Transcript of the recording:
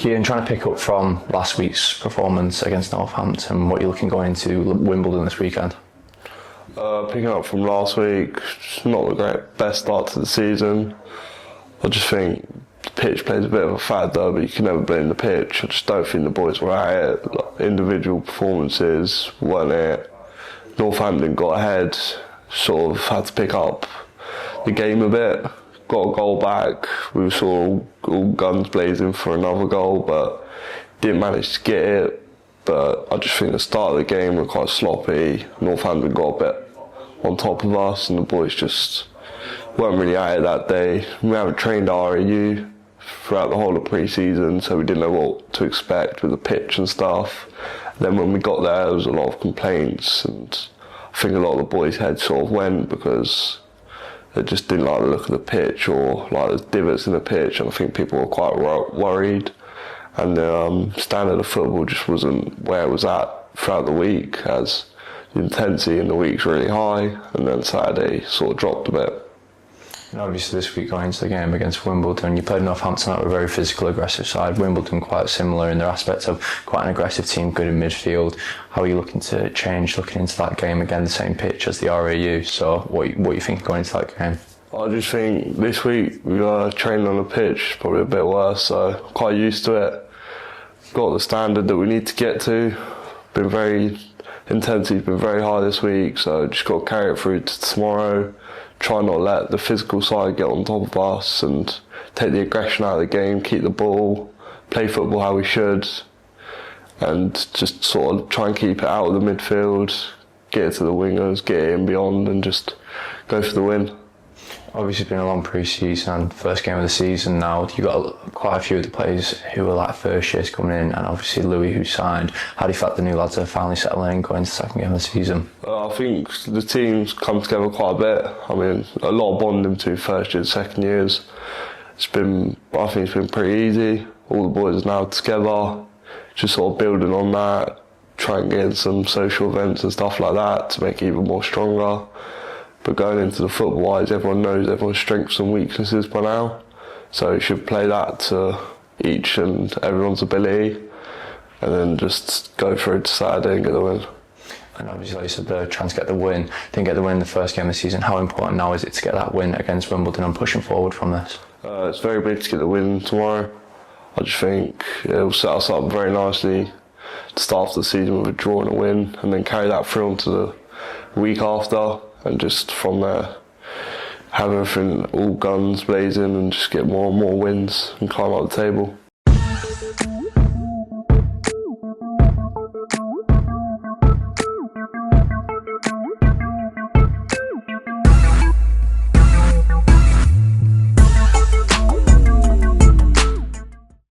Kian, trying to pick up from last week's performance against Northampton, what you're looking going into Wimbledon this weekend? Picking up from last week, it's not the best start to the season. I just think the pitch plays a bit of a factor, but you can never blame the pitch. I just don't think the boys were at it. Like, individual performances weren't it. Northampton got ahead, sort of had to pick up the game a bit. Got a goal back. We were sort of all guns blazing for another goal, but didn't manage to get it. But I just think the start of the game were quite sloppy. Northampton got a bit on top of us, and the boys just weren't really at it that day. We haven't trained RAU throughout the whole of pre-season, so we didn't know what to expect with the pitch and stuff. And then when we got there was a lot of complaints, and I think a lot of the boys' heads sort of went because they just didn't like the look of the pitch or like the divots in the pitch, and I think people were quite worried. And the standard of football just wasn't where it was at throughout the week, as the intensity in the week's really high, and then Saturday sort of dropped a bit. And obviously this week going into the game against Wimbledon, you played Northampton at a very physical, aggressive side. Wimbledon quite similar in their aspects of quite an aggressive team, good in midfield. How are you looking to change, looking into that game again, the same pitch as the RAU? So what you think going into that game? I just think this week we were training on the pitch, probably a bit worse, so quite used to it. Got the standard that we need to get to. Intensity's been very high this week, so just got to carry it through to tomorrow. Try not let the physical side get on top of us and take the aggression out of the game, keep the ball, play football how we should, and just sort of try and keep it out of the midfield, get it to the wingers, get it in beyond, and just go for the win. Obviously, it's been a long pre-season, first game of the season now. You've got quite a few of the players who are like first years coming in, and obviously Louis who signed. How do you feel like the new lads are finally settling in going to the second game of the season? I think the team's come together quite a bit. I mean, a lot of bonding between first years, second years. I think it's been pretty easy. All the boys are now together, just sort of building on that, trying to get in some social events and stuff like that to make it even more stronger. But going into the football-wise, everyone knows everyone's strengths and weaknesses by now. So you should play that to each and everyone's ability, and then just go for it Saturday and get the win. And obviously, like you said, they're trying to get the win. Didn't get the win in the first game of the season. How important now is it to get that win against Wimbledon and pushing forward from this? It's very big to get the win tomorrow. I just think it will set us up very nicely to start off the season with a draw and a win, and then carry that through onto the week after. And just from there, have everything all guns blazing and just get more and more wins and climb up the table.